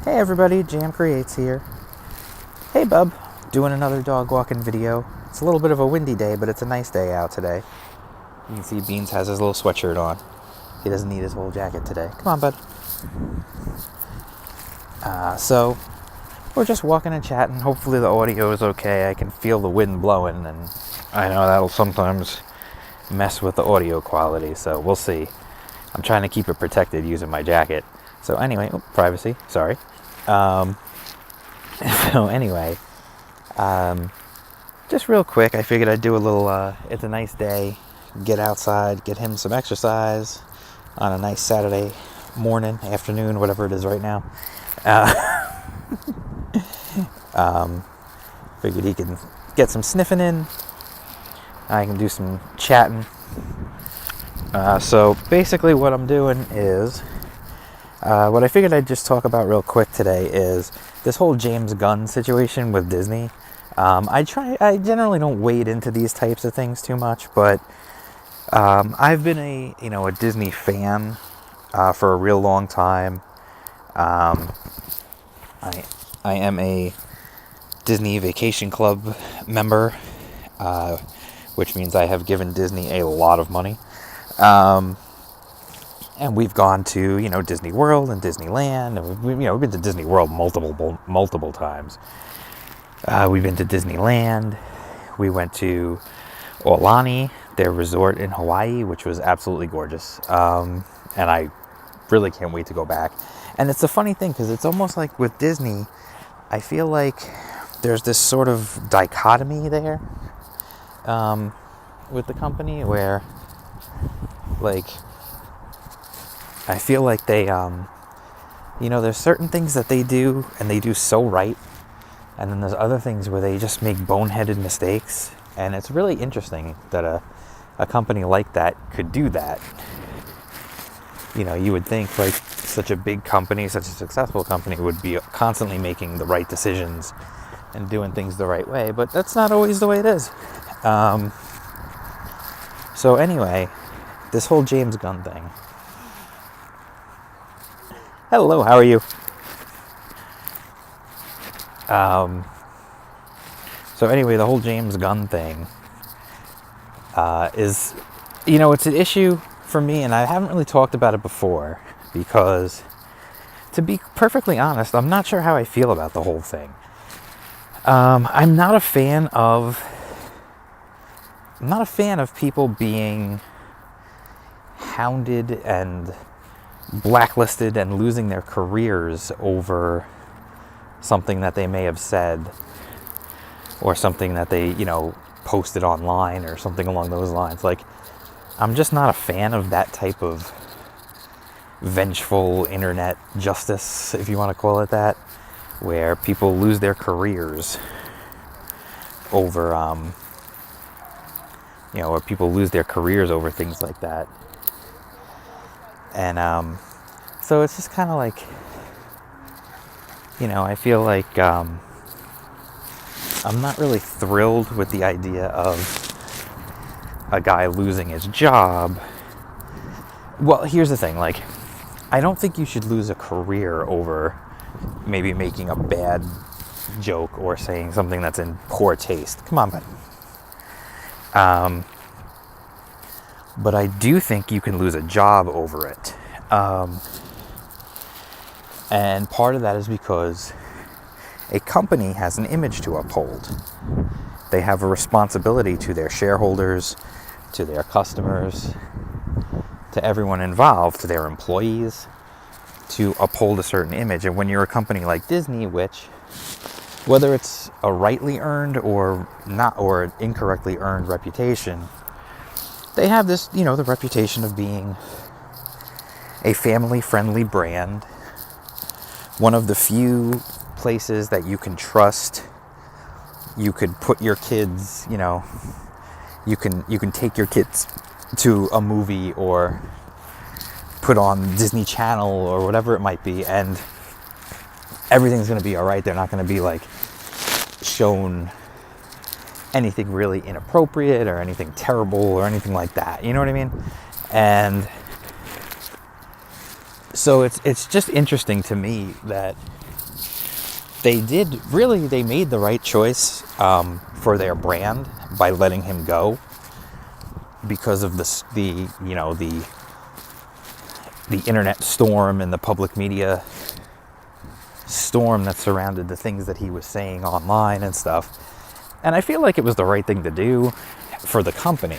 Hey everybody, Jam Creates here. Hey bub, doing another dog walking video. It's a little bit of a windy day, but it's a nice day out today. You can see Beans has his little sweatshirt on. He doesn't need his whole jacket today. Come on, bud. So, we're just walking and chatting. Hopefully the audio is okay. I can feel the wind blowing, and I know that'll sometimes mess with the audio quality, so we'll see. I'm trying to keep it protected using my jacket. So anyway, privacy, sorry. So anyway, just real quick, I figured I'd do a little, it's a nice day, get outside, get him some exercise on a nice Saturday morning, afternoon, whatever it is right now. Figured he can get some sniffing in, I can do some chatting. So basically what I'm doing is, what I figured I'd just talk about real quick today is this whole James Gunn situation with Disney. I generally don't wade into these types of things too much, but I've been a Disney fan for a real long time. I am a Disney Vacation Club member, which means I have given Disney a lot of money. And we've gone to, Disney World and Disneyland, and we've been to Disney World multiple times. We've been to Disneyland. We went to Aulani, their resort in Hawaii, which was absolutely gorgeous. And I really can't wait to go back. And it's a funny thing, because it's almost like with Disney, I feel like there's this sort of dichotomy there with the company where, I feel like they, there's certain things that they do and they do so right. And then there's other things where they just make boneheaded mistakes. And it's really interesting that a company like that could do that. You would think like such a big company, such a successful company would be constantly making the right decisions and doing things the right way. But that's not always the way it is. So anyway, this whole James Gunn thing. Hello, how are you? So anyway, the whole James Gunn thing is, it's an issue for me, and I haven't really talked about it before because, to be perfectly honest, I'm not sure how I feel about the whole thing. I'm not a fan of people being hounded and blacklisted and losing their careers over something that they may have said or something that they, posted online or something along those lines. Like, I'm just not a fan of that type of vengeful internet justice, if you want to call it that, where people lose their careers over, where people lose their careers over things like that. And so it's just kind of like, I feel like I'm not really thrilled with the idea of a guy losing his job. Well, here's the thing, I don't think you should lose a career over maybe making a bad joke or saying something that's in poor taste. Come on, bud. But I do think you can lose a job over it. And part of that is because a company has an image to uphold. They have a responsibility to their shareholders, to their customers, to everyone involved, to their employees, to uphold a certain image. And when you're a company like Disney, which, whether it's a rightly earned or not, or an incorrectly earned reputation, they have this, the reputation of being a family-friendly brand, one of the few places that you can trust. You could put your kids, you can take your kids to a movie or put on Disney Channel or whatever it might be, and everything's going to be all right. They're not going to be shown anything really inappropriate or anything terrible or anything like that. You know what I mean? And so it's just interesting to me that they made the right choice for their brand by letting him go, because of the internet storm and the public media storm that surrounded the things that he was saying online and stuff. And I feel like it was the right thing to do for the company.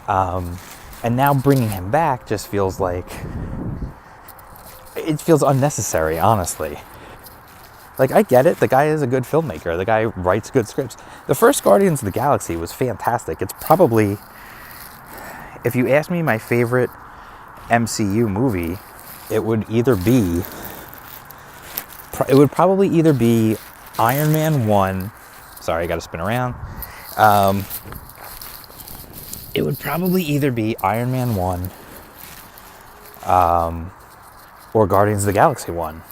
And now bringing him back just feels like it feels unnecessary, honestly. Like, I get it. The guy is a good filmmaker. The guy writes good scripts. The first Guardians of the Galaxy was fantastic. It's probably, if you ask me my favorite MCU movie, it would probably either be Iron Man 1. Sorry, I got to spin around. It would probably either be Iron Man 1 or Guardians of the Galaxy 1.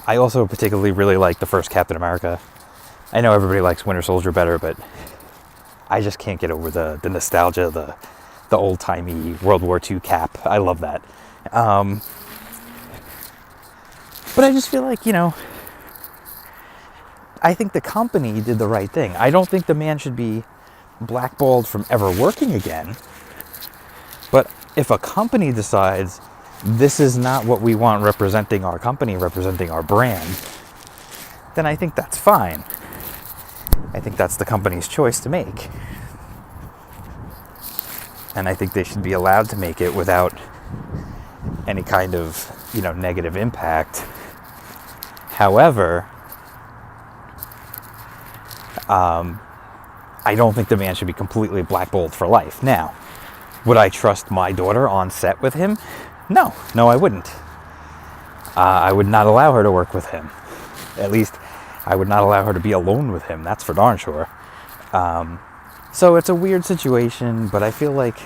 I also particularly really like the first Captain America. I know everybody likes Winter Soldier better, but I just can't get over the nostalgia, the old-timey World War II Cap. I love that. But I just feel like, I think the company did the right thing. I don't think the man should be blackballed from ever working again. But if a company decides this is not what we want representing our company, representing our brand, then I think that's fine. I think that's the company's choice to make. And I think they should be allowed to make it without any kind of, negative impact. However, I don't think the man should be completely blackballed for life. Now, would I trust my daughter on set with him? No, I wouldn't. I would not allow her to work with him. At least, I would not allow her to be alone with him. That's for darn sure. So it's a weird situation, but I feel like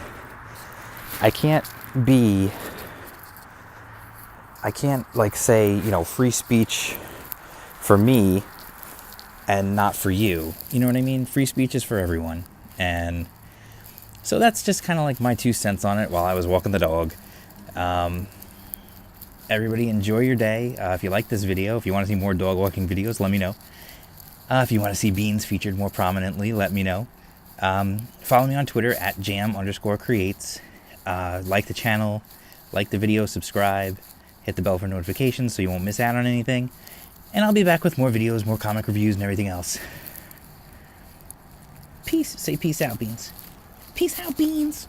I can't say, free speech for me and not for you. You know what I mean? Free speech is for everyone. And so that's just kind of like my 2 cents on it while I was walking the dog. Everybody enjoy your day. If you like this video, if you want to see more dog walking videos, let me know. If you want to see Beans featured more prominently, let me know. Follow me on Twitter at jam_creates. Like the channel, like the video, subscribe, hit the bell for notifications so you won't miss out on anything. And I'll be back with more videos, more comic reviews, and everything else. Peace. Say peace out, Beans. Peace out, Beans.